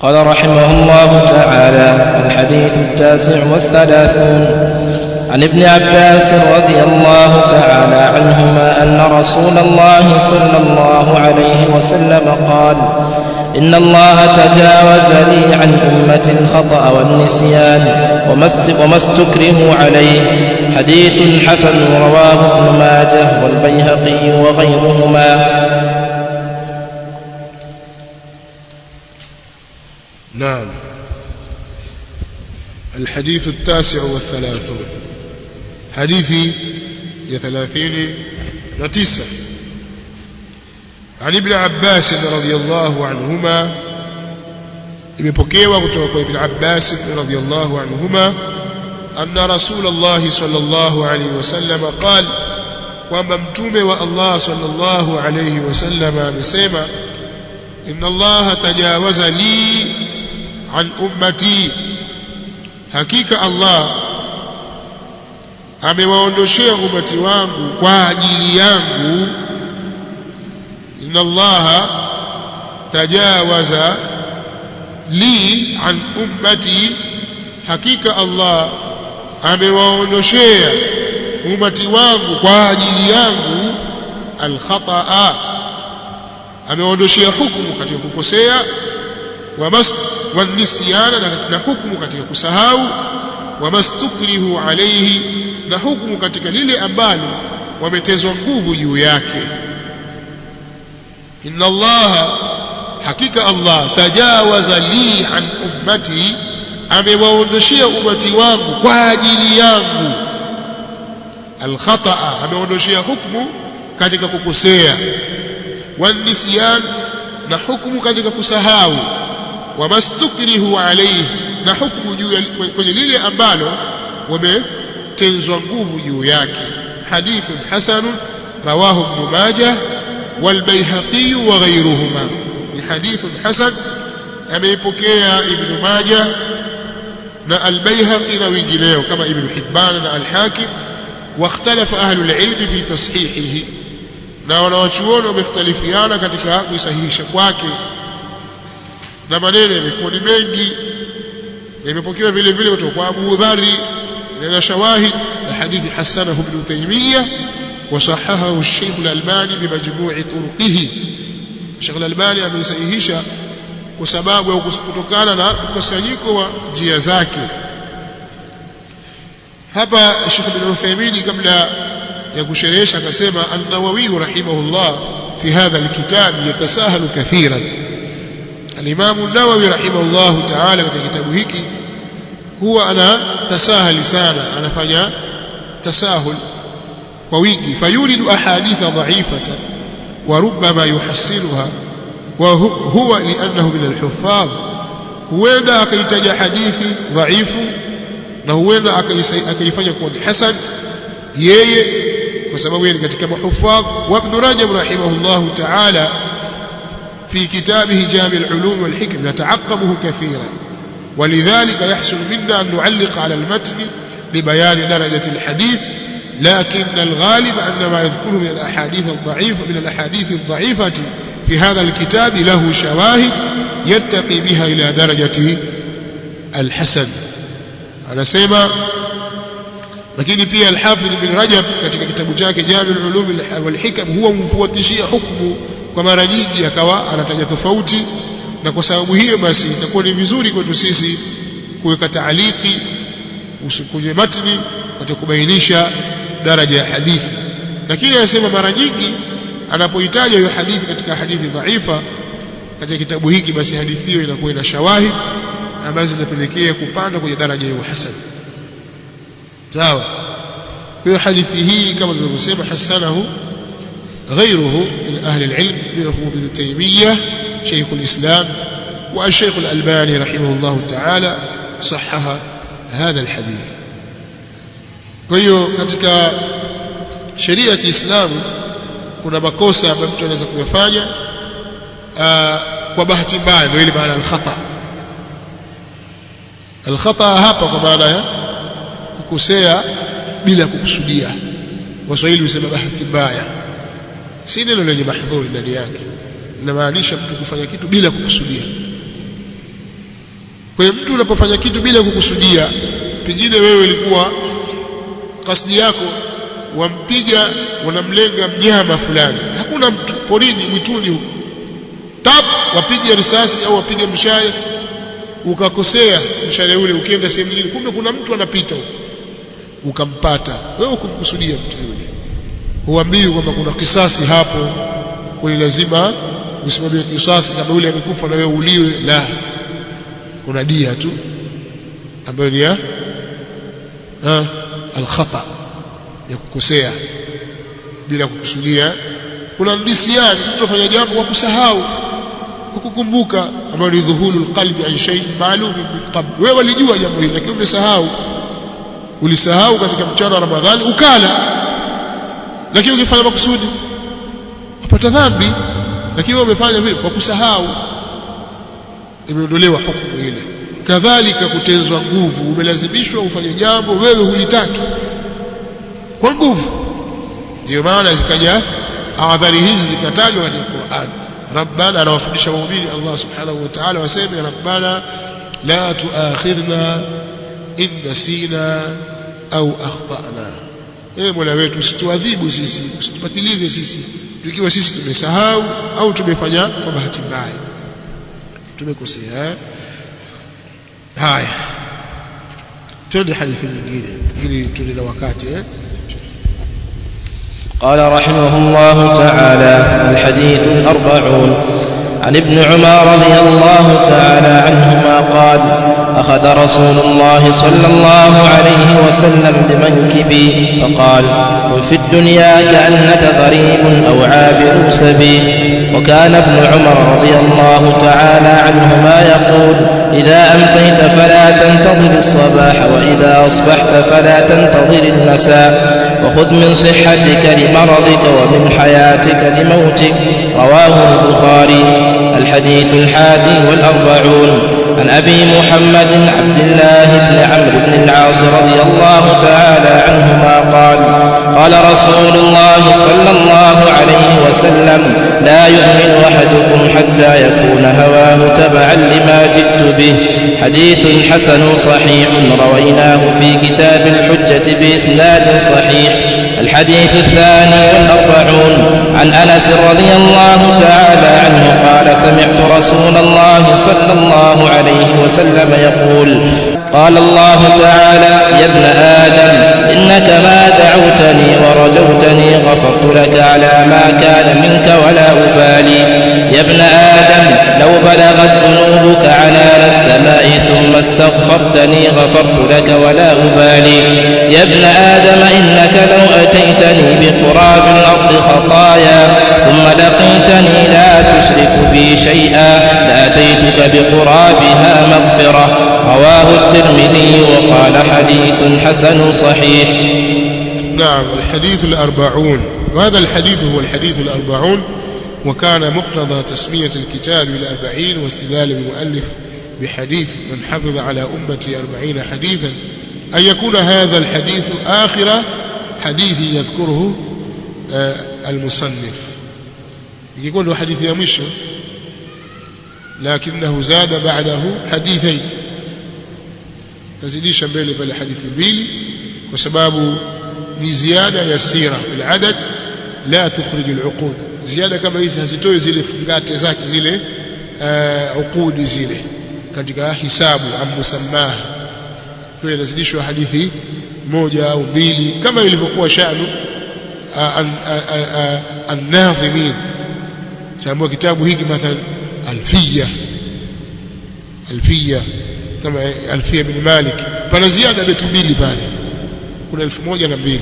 قال رحمه الله تعالى: الحديث 39 عن ابن عباس رضي الله تعالى عنهما أن رسول الله صلى الله عليه وسلم قال: إن الله تجاوز لي عن أمة الخطأ والنسيان وما استكرهوا عليه. حديث حسن رواه ابن ماجه والبيهقي وغيرهما. نعم. الحديث 39 حديثي 39 عن ابن عباس رضي الله عنهما imepokewa kutoka kwa Ibn Abbas radhiyallahu anhuma anna Rasulullah sallallahu alayhi wasallam qala, kwamba mtume wa Allah sallallahu alayhi wasallam amesema: inna Allah tajawaza li an ummati, hakika Allah amewaondoshea umati wangu kwa ajili yangu. inna Allah tajawaza li an ummati, hakika Allah amewaondoshea umati wangu kwa ajili yangu al-khata'a, amewaondoshea hukumu katika kukosea, wa nisyana, na hukumu katika kusahau, wa mastukrihu alayhi, na hukumu katika lile ambalo wametezwa nguvu juu yake. inna Allah, hakika Allah, tajawaza li an ummati, amewaondoshea umati wangu kwa ajili yangu al-khata'a, amewaondoshea hukumu katika kukosea, wa nisyan, na hukumu katika kusahau, wa mastukrihu alayhi, na hukumu juu kwenye lile ambalo wametenzwa nguvu juu yake. Hadithun hasanun rawahu ibn Majah wal Bayhaqi wa ghayruhuma. Ni hadithun hasan, ameipokea Ibn Majah na al-Bayhaqi na wengineo kama Ibn Hibban na al-Hakim. Wakhtalafa ahlul ilmi fi tashihihi, na wanawachuoni wamekhtalifiana katika kusahihisha kwake, na maneno yamekuwa ni mengi, na imepokewa vile vile kutoka kwa Abu Dharri na shawahid na hadithi hasanahu Ibn Taymiyyah wa sahahahu Sheikh al-Albani bi majmu'i turuqihi. Sheikh al-Albani ameisahihisha kwa sababu au kutokana na mkusanyiko wa njia zake. Hapa Sheikh Ibn Uthaymeen kabla ya kusherehesha akasema: an-Nawawi rahimahullah fi hadha al-kitab yatasahalu kathiran. Al-Imam an-Nawawi rahimahullah ta'ala katika kitabu hiki huwa ana tasahali sana, anafanya tasahul kwa wingi. Fayuridu ahaditha dha'ifatan wa rubbama yuhassiluha wa huwa li'annahu min al-huffaz, huenda akaitaja hadithi dhaifu na huenda akaifanya kuwa ni hasan yeye kwa sababu yeye ni katika mahuffaz. Wa Ibn Rajab rahimahullah ta'ala في كتابه جامع العلوم والحكم يتعقبه كثيرا، ولذلك يحسن منا أن نعلق على المتن لبيان درجة الحديث، لكن الغالب أن ما يذكره من الأحاديث الضعيفة في هذا الكتاب له شواهد يتقي بها إلى درجة الحسن. أنا سيما lakini pia al-Hafidh Ibn Rajab katika kitabu chake Jami' al-Ulum wal-Hikam huwa mfuatishia hukumu kwa mara nyingi, akawa anataja tofauti, na kwa sababu hiyo basi itakuwa ni vizuri kwetu sisi kuweka taaliki kwenye matni kwa kubainisha daraja ya hadithi. Lakini anasema mara nyingi anapohitaja hiyo hadithi katika hadithi dhaifa katika kitabu hiki, basi hadithi hiyo inakuwa ina shawahid ambazo zinapelekea kupanda kwenye daraja ya hasan. Sawa. Kwa hiyo hadithi hii kama tulivyosema hasanahu غيره من أهل العلم منهم ابن تيمية شيخ الإسلام والشيخ الألباني رحمه الله تعالى صحح هذا الحديث. kwa hiyo katika sheria ya Kiislamu kuna makosa ambayo mtu anaweza kuyafanya kwa bahati mbaya, ndio ile maana al-khata. Al-khata hapa kwa maana ya kukosea bila kukusudia. Waswahili husema bahati mbaya, si neno lenye mahdhuri ndani yake, inamaanisha mtu kufanya kitu bila kukusudia. Kwa hiyo mtu unapofanya kitu bila kukusudia, pengine wewe ilikuwa kasdi yako wampiga unamlenga mnyama fulani, hakuna mtu porini mwituni huko, tap wapige risasi au wapige mshale, ukakosea mshale ule ukienda sehemu nyingine, kumbe kuna mtu anapita huko ukampata, wewe ukumkusudia mtu yule, huambii kwamba kuna kisasi hapo, kwa lazima usimamie kisasi kama yule amekufa na wewe uliwe. La, kuna dia tu ambayo ni al-khata, ya kukosea bila kukusudia. Kuna nisyan, mtu afanya jambo kwa kusahau, kwa kukumbuka, ambayo ni dhuhulul qalbi an shay ma'lum bitabd. Wewe walijua jambo hili lakini umesahau, ulisahau katika mchana wa Ramadhani ukala, lakini ukifanya makusudi upata dhambi, lakini wewe umefanya vile kwa kusahau, imeondolewa hukumu ile. Kadhalika kutenzwa nguvu, umelazimishwa ufanye jambo wewe hulitaki kwa nguvu, ndio maana zikaja adhari hizi zikatajwa katika Qur'an. Rabbana, anawafundisha waumini Allah subhanahu wa ta'ala waseme rabbana la tuakhidhna in nasina au akhtana, Mola wetu usituadhibu sisi, usitupatilize sisi tukiwa sisi tumesahau au tumefanya kwa bahati mbaya, tumekosea. Haya, tuende hadithi nyingine ili tuende na wakati. قال رحمه الله تعالى: الحديث 40 عن ابن عمر رضي الله تعالى عنهما قال: أخذ رسول الله صلى الله عليه وسلم بمنكبي فقال: كن في الدنيا كأنك غريب أو عابر سبيل. وكان ابن عمر رضي الله تعالى عنهما يقول: إذا أمسيت فلا تنتظر الصباح، وإذا أصبحت فلا تنتظر المساء، وخذ من صحتك لمرضك ومن حياتك لموتك. رواه البخاري. الحديث 41 عن أبي محمد عبد الله بن عمرو بن العاص رضي الله تعالى عنهما قال: قال رسول الله صلى الله عليه وسلم: لا يؤمن أحدكم حتى يكون هواه تبعا لما جئت به. حديث حسن صحيح رويناه في كتاب الحجة بإسناد صحيح. الحديث 42 عن أنس رضي الله تعالى عنه قال: سمعت رسول الله صلى الله عليه وسلم يقول: قال الله تعالى: يا ابن آدم إنك ما دعوتني ورجوتني غفرت لك على ما كان منك ولا أبالي. يا ابن آدم لو بلغت ذنوبك عنان السماء ثم استغفرتني غفرت لك ولا أبالي. يا ابن آدم إنك لو أتيتني بقراب الأرض خطايا ثم لقيتني لا تشرك بي شيئا لأتيتك بقرابها مغفرة. رواه الترمذي وقال: حديث حسن صحيح. نعم، الحديث 40، وهذا الحديث هو الحديث 40، وكان مقتضى تسمية الكتاب 40 واستدلال المؤلف بحديث من حفظ على أمتي 40 حديثا أن يكون هذا الحديث آخر حديث يذكره المصنف، يقول له حديث يا مشو، لكنه زاد بعده حديثين، kazidisha mbele pale hadithi mbili, kwa sababu ni ziada yasira bil adad la tukhrij al uqud. Ziada kama hizi hazitoi zile fungate zake zile uqudi zile katika hisabu am musammaha, kwa inazidishwa hadithi moja au mbili kama ilivyokuwa sha'nu an-nadhimin. Tambua kitabu hiki mathalan alfiya kama Alfia bin Malik, pana ziada beti mbili pale, kuna 1002.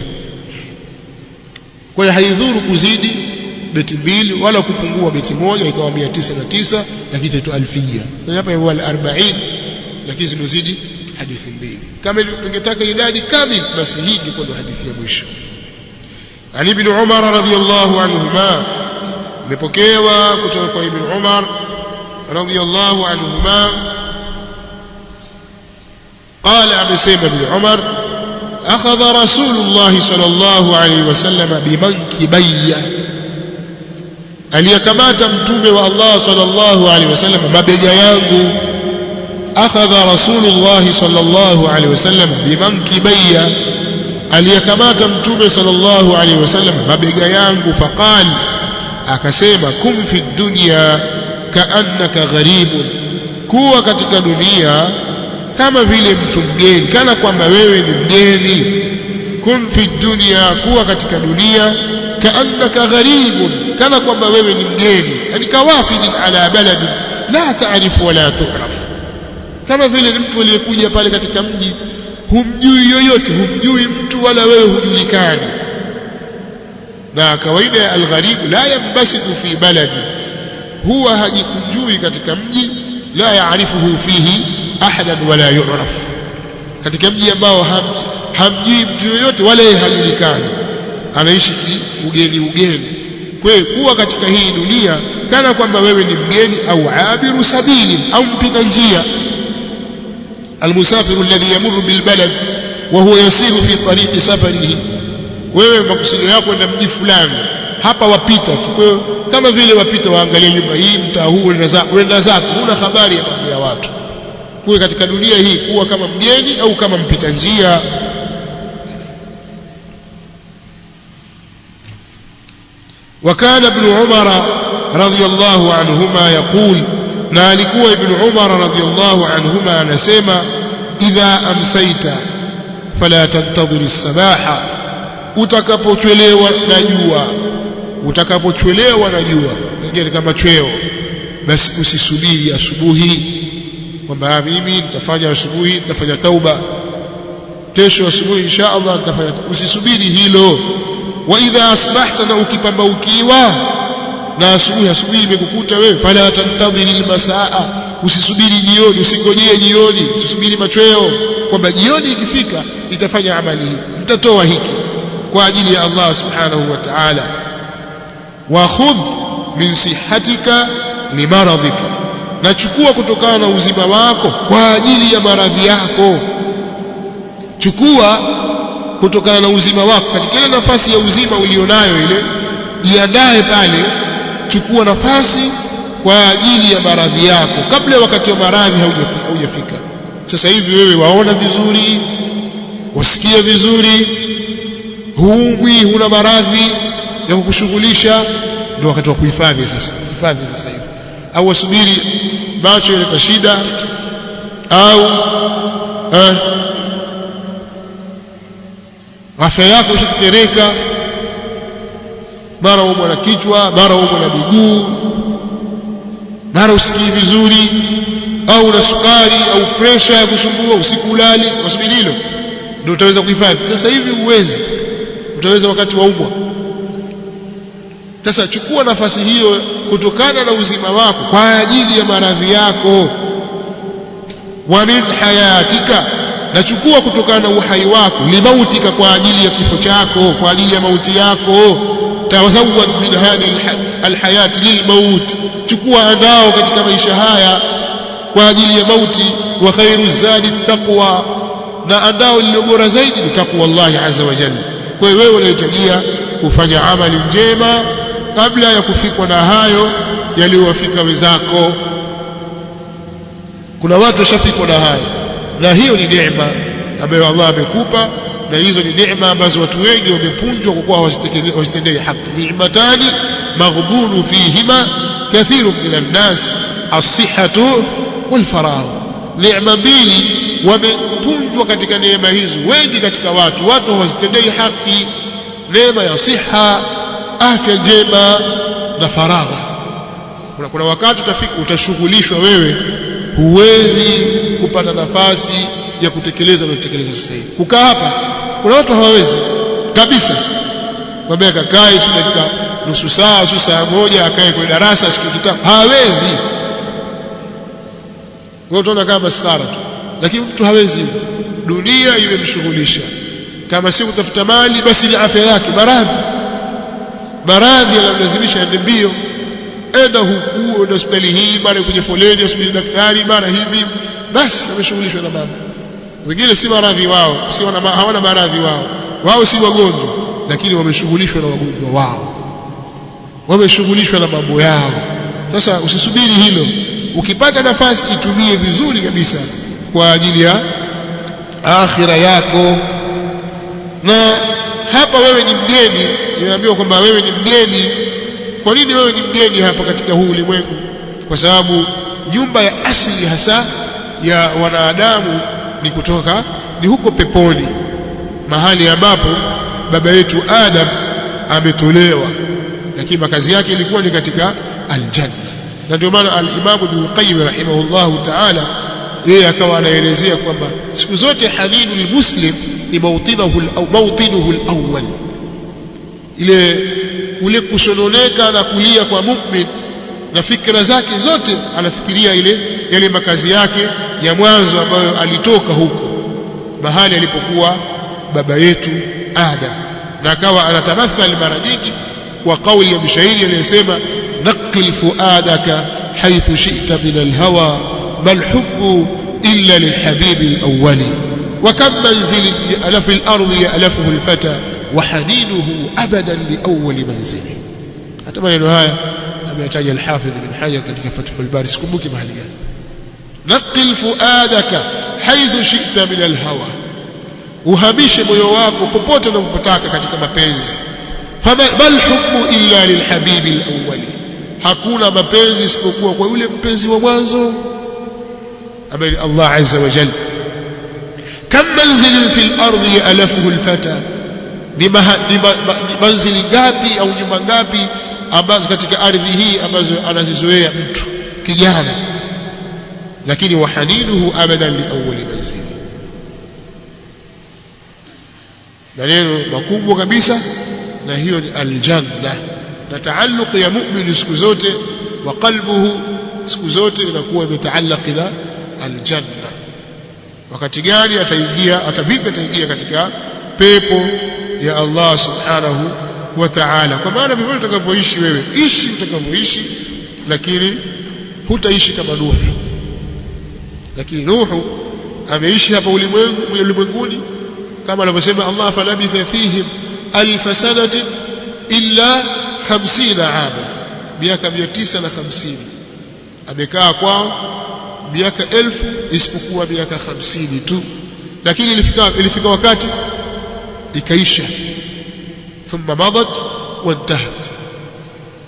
Kwa hiyo haidhuru kuzidi beti mbili wala kupungua beti moja ikawa 909, lakini itaitwa Alfia. Na hapa ni 40, lakini zimezidi hadithi mbili. Kama tungetaka idadi kamili, basi hii ingekuwa hadithi ya mwisho. Ali ibn Umar radhiyallahu anhuma, imepokewa kutoka kwa Ibn Umar radhiyallahu anhuma قال أبسيم بن عمر: أخذ رسول الله صلى الله عليه وسلم بمنكبي، aliyakamata mtume wa Allah sallallahu alaihi wasallam mabega yangu. akhadha Rasulullah sallallahu alaihi wasallam bimankibayya, aliyakamata mtume sallallahu alaihi wasallam mabega yangu, faqal, akasema, kum fi dunya kaannaka gharibun, kuwa katika dunia kama vile mtu mgeni, kana kwamba wewe ni mgeni. Kun fi dunya, kuwa katika dunia, kaannaka gharibun, kana kwamba wewe ni mgeni, yani kawafidin ala baladin la taarifu wala tu'raf, kama vile ni mtu aliyekuja pale katika mji, humjui yoyote, humjui mtu wala wewe hujulikani. Na kawaida ya algharib la yambasitu fi baladi, huwa hajikunjui katika mji, la yaarifuhu fihi ahadan wala yu'raf, katika mji ambao hamjui mtu yoyote wala hajulikani, anaishi ugeni. Kwa hiyo kuwa katika hii dunia kana kwamba wewe ni mgeni, au abiru sabili, au mpita njia. Almusafiru alladhi yamurru bilbalad wa huwa yasiru fi tariqi safarihi, wewe makusudio yako na mji fulani, hapa wapita tu. Kwa hiyo kama vile wapita, waangalia nyumba hii, mtaa huu, unaenda zako, huna habari ya mambo ya watu. Kuwa katika dunia hii kuwa kama mgeni au kama mpita njia. وكان ابن عمر رضي الله عنهما يقول، na alikuwa ibn Umar radhiyallahu anhuma anasema, idha amsayta fala tantadhir as-sabaha, utakapochelewa na jua, ingine kama chweo, basi usisubiri asubuhi kwamba mimi nitafanya asubuhi, nitafanya tauba kesho asubuhi insha Allah nitafanya. Usisubiri hilo. Wa idha asbahta, na ukipambaukiwa na asubuhi imekukuta wewe, fala tantadhiri almasaa, usisubiri jioni, usingojee jioni, usisubiri machweo kwamba jioni ikifika nitafanya amali hii, nitatoa hiki kwa ajili ya Allah subhanahu wa ta'ala. Wa khudh min sihhatika limaradhika, na chukua kutokana na uzima wako kwa ajili ya maradhi yako. Chukua kutokana na uzima wako, katika ile nafasi ya uzima ulionayo ile, jiandae pale, chukua nafasi kwa ajili ya maradhi yako kabla wakati wa maradhi haujafika. Sasa hivi wewe waona vizuri, wasikia vizuri, huumwi, huna maradhi ya kukushughulisha, ndio wakati wa kuhifadhi sasa. Hifadhi sasa hivi, au wasubiri macho yaleta shida, au afya yako ishatetereka, mara umwa na kichwa, mara umwa na miguu, mara usikii vizuri, au na sukari au pressure ya kusumbua, usiku ulali, wasubiri hilo ndio utaweza kuhifadhi. Sasa hivi uwezi, utaweza wakati waumwa. Sasa chukua nafasi hiyo kutokana na uzima wako kwa ajili ya maradhi yako. Wa min hayatika, na chukua kutokana na uhai wako, limautika, kwa ajili ya kifo chako, kwa ajili ya mauti yako. Tawazawad min hadhihi alhayat lilmaut, chukua andao katika maisha haya kwa ajili ya mauti. Wa khairu zadi taqwa, na andao lililo bora zaidi ni taqwa Allah azza wa jalla. Kwa hiyo wewe unahitajia kufanya amali njema kabla ya kufikwa na hayo yaliyowafika wenzako. Kuna watu washafikwa na hayo, na hiyo ni neema ambayo Allah amekupa, na hizo ni neema ambazo watu wengi wamepunjwa kwa kuwa hawazitendei haki. Ni'matani maghbunu fihima kathirun minan nas, as-sihhatu wal faragh. Neema mbili wamepunjwa katika neema hizo wengi katika watu hawazitendei haki. Neema ya siha, afya njema, na faragha. Kuna wakati utafika utashughulishwa wewe, huwezi kupata nafasi ya kutekeleza unayotekeleza sasa hivi. Kukaa hapa, kuna watu hawawezi kabisa, kwamba akae dakika nusu saa moja akae kwa darasa siku kitabu, hawezi. Wewe utaona kama stara tu, lakini mtu hawezi. Dunia imemshughulisha, kama si kutafuta mali basi ni afya yake. Maradhi yanamlazimisha aende mbio, enda huku, enda hospitali hii, mara kwenye foleni hospitali daktari, mara hivi, basi wameshughulishwa na mambo. Wengine si maradhi wao, hawana maradhi wao si wagonjwa, lakini wameshughulishwa na wagonjwa wao, wameshughulishwa na mambo yao. Sasa usisubiri hilo, ukipata nafasi itumie vizuri kabisa kwa ajili ya akhira yako. Na hapa wewe ni mgeni, nimeambiwa kwamba wewe ni mgeni. Kwa nini wewe ni mgeni hapa katika huu ulimwengu? Kwa sababu nyumba ya asili hasa ya wanadamu ni huko peponi, mahali ambapo baba yetu Adam ametolewa, lakini makazi yake ilikuwa ni katika aljanna. Na ndio maana al-Imam Ibn Qayyim rahimahullahu ta'ala yeye akawa anaelezea kwamba siku zote halilul muslim ni mawtinuhu al-awwal, ile kusononeka na kulia kwa mu'min na fikra zake zote anafikiria yale makazi yake ya mwanzo ambayo alitoka huko mahali alipokuwa baba yetu Adam. Na akawa anatamathali mara nyingi kwa kauli ya mshairi aliyesema naqil fuadaka haythu shi'ta min alhawa mal hubbu illa lilhabibi alawwali wa kam manzil alaf al-ardi ya'lafuhu al-fata wa haninuhu abadan liawwali manzili. hata maneno haya ameyataja al-Hafidh Ibn Hajar katika Fathul Bari, sikumbuki mahali gani. naqil fuadaka haythu shi'ta min alhawa, uhamishe moyo wako popote unapotaka katika mapenzi. Bal hubbu illa lilhabibi alawwali, hakuna mapenzi isipokuwa kwa yule mpenzi wa mwanzo ambaye Allah azza wa jalla. Kam manzilin fil ardi ya'lafuhu alfata, ni manzili ngapi au nyumba ngapi ambazo katika ardhi hii ambazo anazizoea mtu kijana, lakini wahaninuhu abadan liawwali manzili. maneno makubwa kabisa, na hiyo ni aljanna. Na taalluq ya mu'min siku zote wa qalbuhu siku zote inakuwa imetaalaq na aljanna. wakati gani ataingia, vipi ataingia katika pepo ya Allah subhanahu wa ta'ala? Kwa maana vivyo utakavyoishi wewe, ishi utakavyoishi, lakini hutaishi kama Nuhu. Lakini Nuhu ameishi hapa ulimwenguni kama anavyosema Allah, falabitha fihim alf sanati illa 50 ama, miaka 950 amekaa kwao, miaka 1000 isipokuwa miaka 50 tu. Lakini ilifika wakati ikaisha, thumma madat wa intahat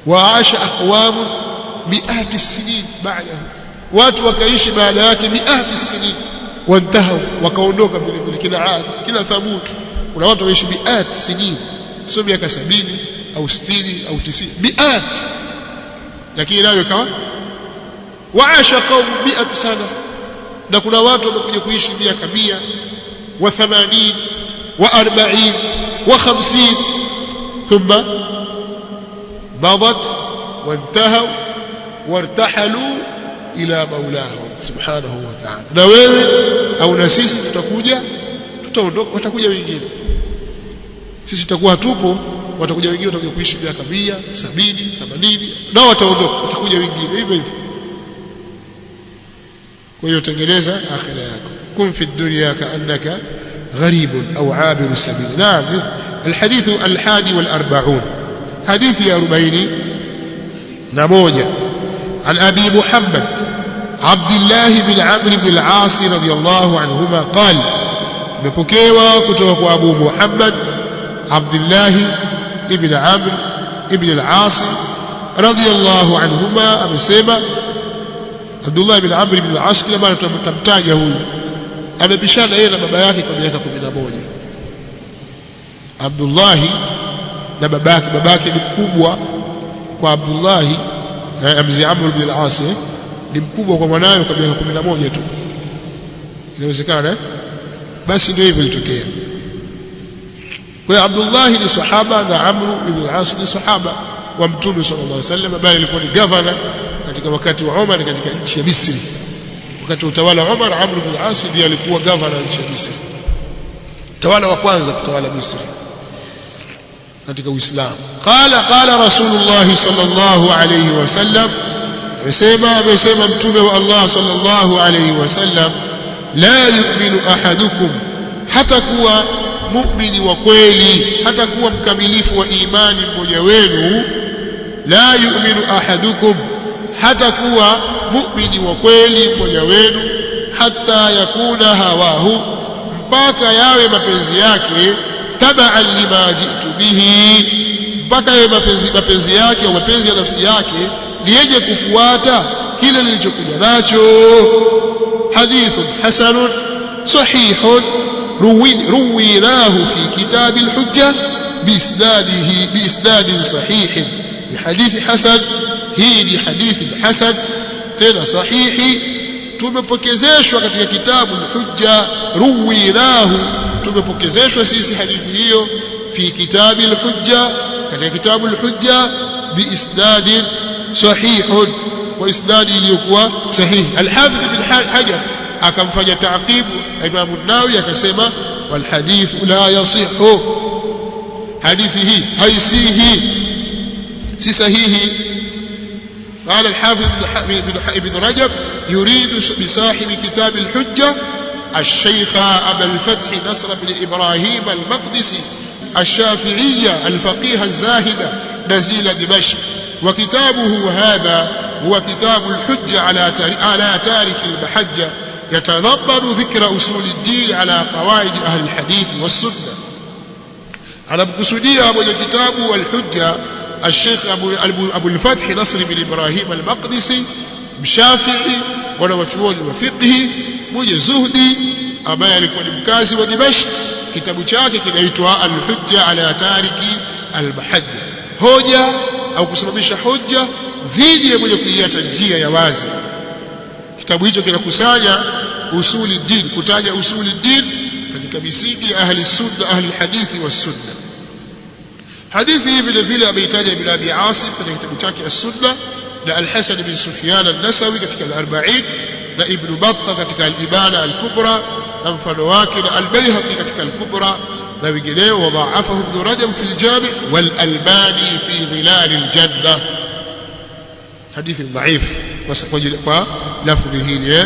wa aasha aqwam mi'at as-sinin ba'dahu, watu wakaishi baada yake mi'at as-sinin wa intahu, wakaondoka vile vile. Kina Ad, kina Thamud, kuna watu waishi mi'at sinin, sio miaka 70 au 60 au 90, mi'at. Lakini nayo ikawa waasha qaum 100 sana, na kuna watu wamekuja kuishi miaka 100 wa 80 wa 40 wa 50, thumma madat wa intahu wartahalu ila maulahu subhanahu wa ta'ala. Na wewe au na sisi tutaondoka, watakuja wengine. Sisi tutakuwa tupo, watakuja wengine, watakuja kuishi miaka 100, 70, 80, nao wataondoka, watakuja wengine hivyo hivyo. Kwa hiyo tengeneza akhira yako. kun fi dunya ka'annaka gharibun au abiru sabil. Naam, الحديث 41 حديث 41 عن أبي محمد عبد الله بن عمرو بن العاص رضي الله عنهما قال، مبكيوا كتوك أبو محمد عبد الله بن عمرو بن العاص رضي الله عنهما أمسيما. عبد الله بن عمرو بن العاص لما تمتاجه amepishana yeye na baba yake kwa miaka 11. Abdullah na babake ni mkubwa kwa Abdullah, mzee Amr ibn al-As ni mkubwa kwa mwanawe kwa miaka 11 tu. Inawezekana basi ndio hivyo ilitokea. Kwa hiyo Abdullah ni sahaba na Amr ibn al-As ni sahaba wa Mtume sallallahu alaihi wasallam, bali alikuwa ni governor katika wakati wa Umar katika nchi ya Misri. Wakati wa utawala wa Umar, Amr ibn al-As ndiye alikuwa governor nchi ya Misri, tawala wa kwanza kutawala Misri katika Uislamu. Qala Rasulullah sallallahu alayhi wasallam, amesema Mtume wa Allah sallallahu alayhi wasallam, la yu'minu ahadukum, hatakuwa mu'mini wa kweli, hatakuwa mkamilifu wa imani mmoja wenu. La yu'minu ahadukum, hata kuwa muumini wa kweli mmoja wenu hata yakuna hawahu, mpaka yawe mapenzi yake tabaan lima jitu bihi, mpaka yawe mapenzi yake au mapenzi ya nafsi yake liyeje kufuata kile nilichokuja nacho. Hadithun hasanun sahihun ruwinahu fi kitab al-hujja biisnadin sahihin. Ni hadithi hasan, hii ni hadithi hasan tena sahihi, tumepokezeshwa katika kitabu al-hujja. Ruwinahu, tumepokezeshwa sisi hadithi hiyo fi kitabi al-hujja, katika kitabu al-hujja biisnadin sahihun, wa isnadi iliyokuwa sahihi. Al-Hafidh ibn Hajar akamfanya ta'qibu Imam an-Nawawi akasema wal hadithu la yasihu, hadithi hii haisihi, si sahihi. قال الحافظ ابن رجب يريد بصاحب كتاب الحجة الشيخ أبا الفتح نصر بن إبراهيم المقدسي الشافعية الفقيه الزاهد نزيل دمشق، وكتابه هذا هو كتاب الحجة على تارك المحجة، يتضمن ذكر أصول الدين على قواعد أهل الحديث والسنة. على مقصودية أبو كتاب الحجة الشيخ أبو الفتح نصر بن إبراهيم المقدسي مشافعي ونوچون وفقه mwenye zuhdi ambaye alikuwa ni mkazi wa Dimashq. Kitabu chake kinaitwa Al-Hujja ala Tariki Al-Mahajja, hoja au kusimamisha hoja dhidi ya mwenye kuiacha njia ya wazi. Kitabu hicho kinakusanya usuli din, kutaja usuli din katika misingi ya ahli sunna, ahli hadithi wa sunna. Hadithi hii vile vile ameitaja Ibn Abi Asim katika kitabu chake As-Sunna, na Al-Hasan bin Sufyan An-Nasawi katika Al-40, na Ibn Battah katika Al-Ibana Al-Kubra na mfano wake, na Al-Bayhaqi katika Al-Kubra na wengineo. Wadhaafahu Ibn Rajab fi al-Jami' wal-Albani fi Dhilal al-Janna. Hadithi dhaif kwa lafdhi hili.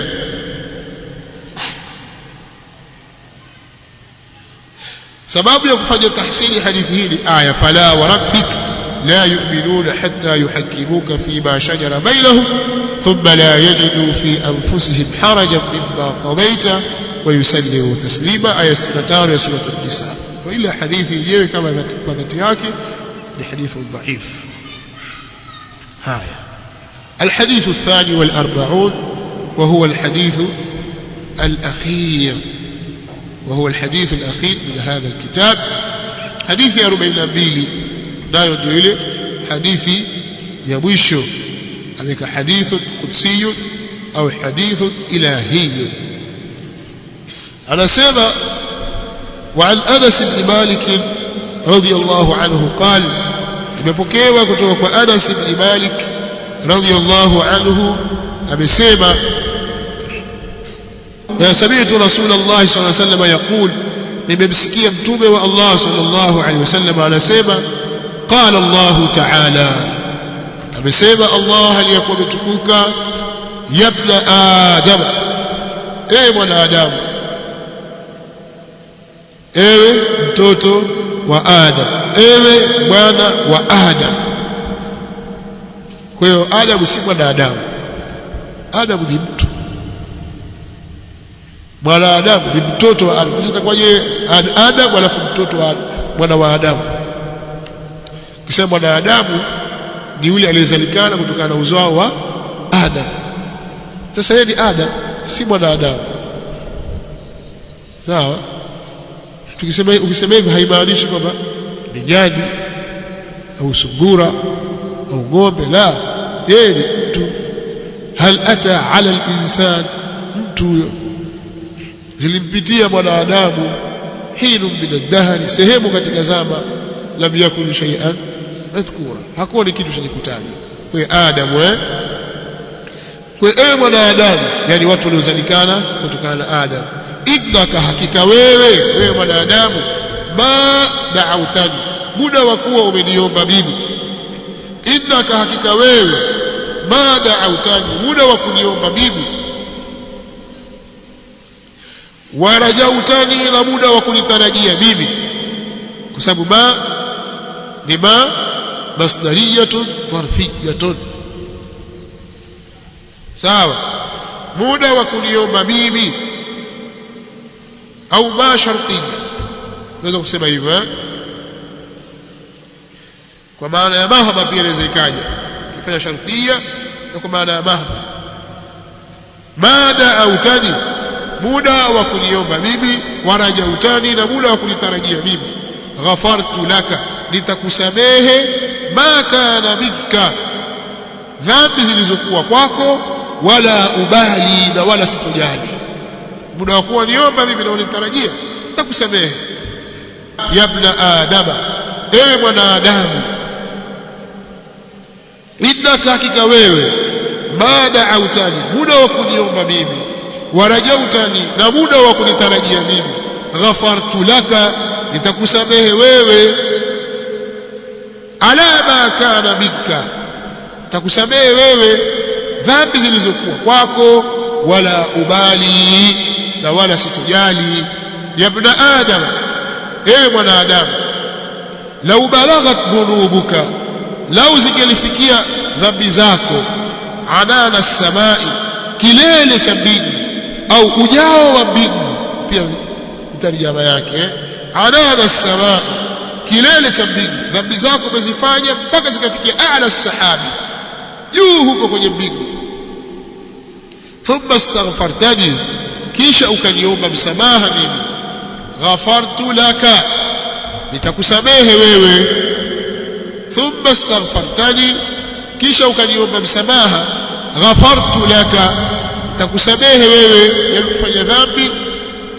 sababu ya kufanya tahsini hadithi hii aya fala wa rabbik la yu'minuna hatta yuhakkimuka fima shajara bainahum thumma la yajidu fi anfusihim harajan mimma qadaita wa yusallimu taslima, aya 65 ya sura an-Nisa. Wa ila hadithi yenyewe kama kwa dhati yake ni hadithi dhaif. haya الحديث الثاني والأربعون وهو الحديث الأخير، وهو الحديث الأخير من هذا الكتاب. حديث 42 nayo ndio ile hadithi ya mwisho, ameka hadithun qudsi au hadithun ilahi. anasema وعن أنس بن مالك رضي الله عنه قال، tumepokewa kutoka kwa Anas ibn Malik radiyallahu anhu amesema سمعت رسول الله صلى الله عليه وسلم يقول، nimemsikia mtume wa Allah sallallahu alaihi wasallam anasema qala Allah ta'ala, amesema Allah aliyakuwa mtukuka, ya ibn adam, ewe mwanadamu, ewe mtoto wa Adam, ewe mwana wa Adam. Kwa hiyo Adam si mwanadamu, Adam ni mtu, mwanadamu ni mtoto wa Adam. Sasa itakuwaje Adam alafu mtoto wa mwana wa Adam? Kisema mwanadamu ni yule aliyezalikana kutokana na uzao wa Adam. Sasa yeye ni Adam, si mwanadamu. Sawa? Ukisema hivi haimaanishi kwamba ni nyani au sungura au ng'ombe, la, yeye ni mtu. Hal ata ala al-insan, mtu zilimpitia mwanadamu hinu min ad-dahr, sehemu katika zama, lam yakun shay'an madhkura, hakuwa ni kitu chenye kutajwa. Kwa Adam kwa mwanadamu, yani watu waliozalikana kutokana na Adam. Innaka, hakika wewe mwanadamu, ma da'awtani, muda wa kuwa umeniomba mimi. Innaka, hakika wewe, ma da'awtani, muda wa kuniomba mimi. Wa rajautani, na muda wa kunitarajia mimi, kwa sababu ma ni ma masdariyatun dharfiyatun, sawa. Muda wa kuniomba mimi au ma sharti, naweza kusema hivyo kwa maana ya mahaba pia inaweza ikaja kifanya shartia kwa maana ya mahaba. Mada autani, muda wa kuniomba mimi, waraja utani, na muda wa kunitarajia mimi. Ghafartu laka, nitakusamehe ma kana bika, dhambi zilizokuwa kwako, wala ubali, na wala sitojali. Muda wa kuniomba mimi na unitarajia, nitakusamehe. Ya ibn adama, ewe mwanadamu, innaka, hakika wewe, ma da'autani, muda wa kuniomba mimi, warajautani, na muda wa kunitarajia mimi. Ghafartu laka, nitakusamehe wewe. Ala ma kana bika, nitakusamehe wewe dhambi zilizokuwa kwako, wala ubali, na wala sitojali. Ya ibn adam, ewe mwanadamu, lau balaghat dhunubuka, lau zingelifikia dhambi zako, anana as-samai, kilele cha mbingu, au ujao wa mbingu, pia tarjama yake anana as-samai, kilele cha mbingu. Dhambi zako umezifanya mpaka zikafikia a'la as-sahabi, juu huko kwenye mbingu. Thumma astaghfartani, kisha ukaniomba msamaha mimi. Ghafartu laka, nitakusamehe wewe. Thumma astaghfartani, kisha ukaniomba msamaha. Ghafartu laka, nitakusamehe wewe. Yani kufanya dhambi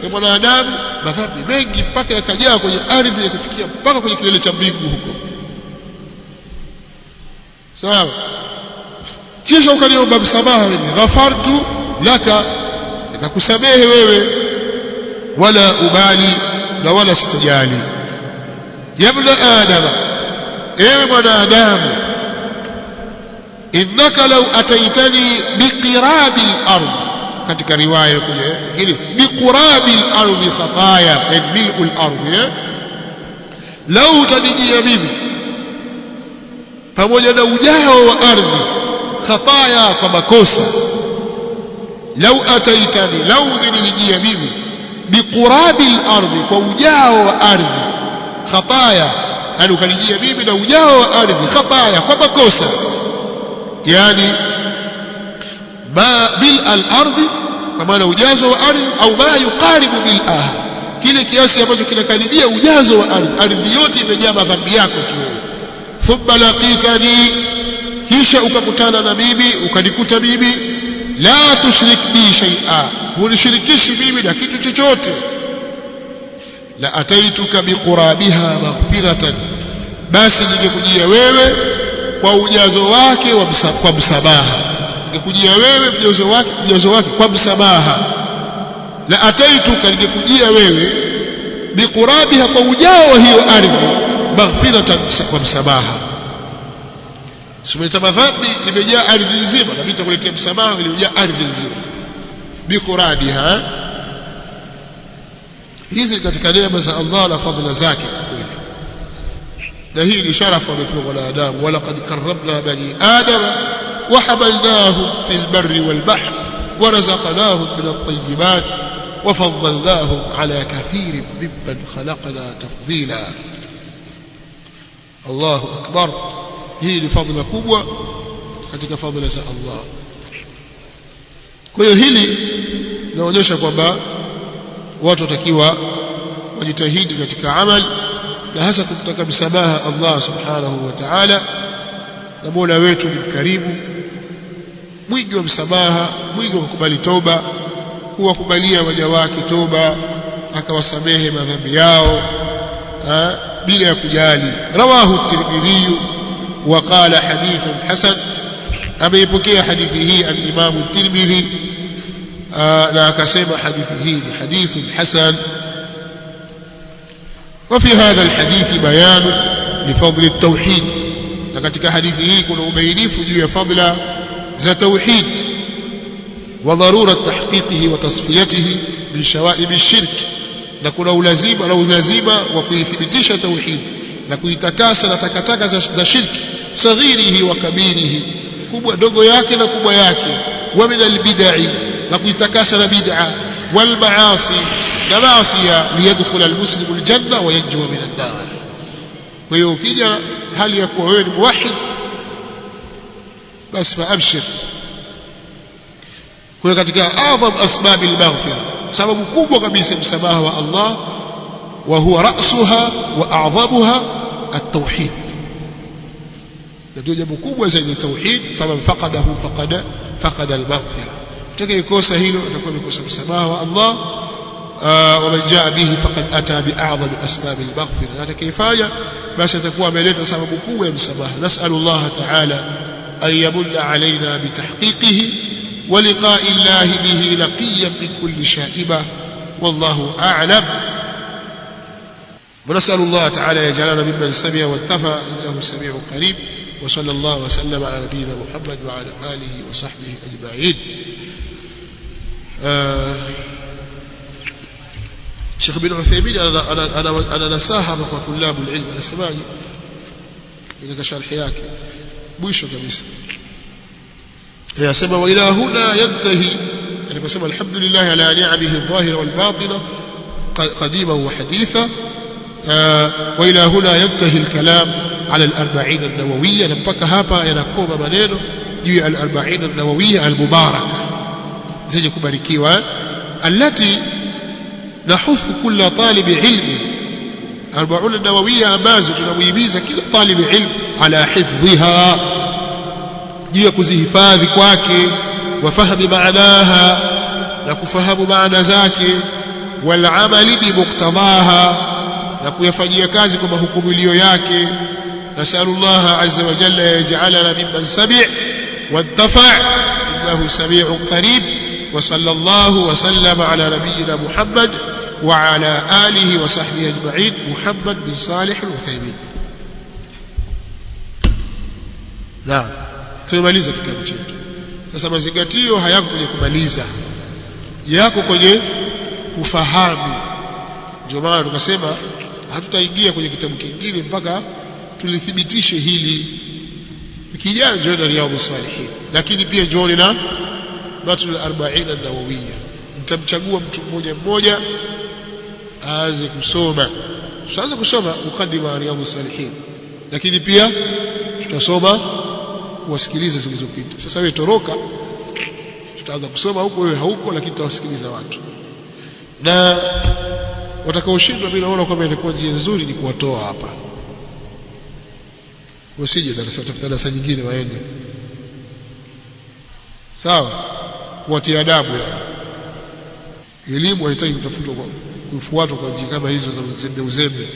ya mwanadamu, madhambi mengi mpaka yakajaa kwenye ardhi, yakifikia mpaka kwenye kilele cha mbingu huko, sawa. Kisha ukaniomba msamaha mimi. Ghafartu laka, nitakusamehe wewe, wala ubali, na wala sitojali. Ya ibn adama, ewe mwanadamu, innaka law ataitani biqirabi al-ardh, katika riwaya kule hili biqurabi al-ardh khataya, mil'u al-ardh, law utanijia mimi pamoja na ujao wa ardhi, khataya, kwa makosa. Law ataitani, law utanijia mimi biqurabi al-ardh, kwa ujao wa ardhi, khataya, yani ukanijia mimi na ujao wa ardhi, khataya, kwa makosa. Yani ma bil al-ardhi, kwa maana ujazo wa ardhi, au ma yuqaribu bil kile kiasi ambacho kinakaribia ujazo wa ardhi. Ardhi yote imejaa madhambi yako tu wewe. Thumma laqitani, kisha ukakutana na mimi, ukanikuta mimi. La tushrik bi shay'a, hunishirikishi mimi na kitu chochote. La ataituka biqurabiha maghfiratan, basi ningekujia wewe kwa ujazo wake kwa msamaha. Ningekujia wewe ujazo wake kwa msamaha. La ataituka, ningekujia wewe biqurabiha, kwa ujao wa hiyo ardhi, maghfiratan, kwa msamaha. Sumeta madhambi imejaa ardhi nzima, na mimi nitakuletea msamaha uliojaa ardhi nzima. Biqurabiha, hizi katika neema za Allah na fadhila zake kweli, na hii ni sharafu amepewa wanadamu. Walaqad karramna bani adama wa hamalnahum fil barri wal bahr wa razaqnahum min at-tayyibat wa faddalnahum ala kathirin mimman khalaqna tafdila. Allahu akbar. Hii ni fadhila kubwa katika fadhila za Allah. Kwa hiyo hili linaonyesha kwamba watu watakiwa wajitahidi katika amali, na hasa kumtaka msamaha Allah subhanahu wa ta'ala. Na Mola wetu ni mkarimu, mwingi wa msamaha, mwingi wa kukubali toba, huwakubalia waja wake toba, akawasamehe madhambi yao bila ya kujali. Rawahu at-Tirmidhi wa qala hadithun hasan, ameipokea hadithi hii al-Imam at-Tirmidhi na akasema hadithi hii ni hadithun hasan. وفي هذا الحديث بيان لفضل التوحيد، na katika hadithi hii kuna ubainifu juu ya fadhila za tauhid, wa dharura tahqiqihi wa tasfiyatihi min shawaib ash-shirk, na kuna ulazima wa kuithibitisha tauhid na kuitakasa na takataka za shirki, saghirihi wa kabirihi, kubwa dogo yake na kubwa yake, wa min albid'i na kuitakasa na bid'a wal maasi na maasiya liyadkhula almuslimu aljanna wa yanjua min an-nar. Kwa hiyo ukija hali ya kuwa wewe ni muwahhid basi faabshir. Kwa hiyo katika adham asbab al-maghfira, sababu kubwa kabisa msamaha wa Allah wa huwa ra'suha wa a'dhamuha at-tauhid, ndio jambo kubwa zaidi tauhid. Faman faqadahu faqada al-maghfira, atakayekosa hilo atakuwa amekosa msamaha wa Allah. ومن جاء به فقد أتى بأعظم أسباب المغفرة، atakayefanya basi atakuwa ameleta sababu kubwa ya msamaha. نسأل الله تعالى أن يمن علينا بتحقيقه ولقاء الله به نقيا من كل شائبة، والله أعلم. ونسأل الله تعالى يجعلنا ممن سمع واتقى إنه سميع قريب. وصلى الله وسلم على نبينا محمد وعلى آله وصحبه أجمعين. Sheikh bin Uthaymeen ana nasaha kwa tulabu ilmu, anasemaje katika sharhi yake mwisho kabisa, yasema wa ila huna yantahi, aliposema alhamdulillah ala ni'amihi adh-dhahira wal batina qadima wa haditha. Wa ila huna yantahi al-kalam ala al-40 an-nawawiyya, na mpaka hapa yanakoma maneno juu ya al-40 an-nawawiyya al-mubaraka, zenye kubarikiwa, allati nahuthu kulla talibi ilmi, 40 an-nawawiyya ambazo tunamuhimiza kila talibi ilmu ala hifdhiha, juu ya kuzihifadhi kwake, wa fahmi maanaha, na kufahamu maana zake, wal amali bi muqtadaha, na kuyafanyia kazi kwa mahukumilio yake. Nasallallahu azza wa jalla yaj'alana mimman sami' wantafa' innahu sami'un qarib. Wa sallallahu wa sallama ala nabiyyina Muhammad wa ala alihi wa sahbihi ajma'in. Muhammad bin Salih al-Uthaymeen. Naam, tumemaliza kitabu chetu. Sasa mazingatio hayako kwenye kumaliza, yako kwenye kufahamu. Ndio maana tukasema hatutaingia kwenye kitabu kingine mpaka tulithibitishe hili. Ikija njoo na Riyadhus Salihin, lakini pia njoo na Matn al-40 an-Nawawiyya. Mtamchagua mtu mmoja mmoja aanze kusoma. Tutaanza kusoma mukaddima Riyadhus Salihin, lakini pia tutasoma kuwasikiliza zilizopita. Sasa wewe toroka, tutaanza kusoma huko, wewe hauko, lakini tutawasikiliza watu. Na watakaoshindwa, mimi naona kwamba ilikuwa njia nzuri ni kuwatoa hapa, wasije darasa, watafuta darasa nyingine waende. Sawa, kuwatia adabu ya elimu haitaki kutafutwa kwa kufuatwa kwa njia kama hizo za uzembe.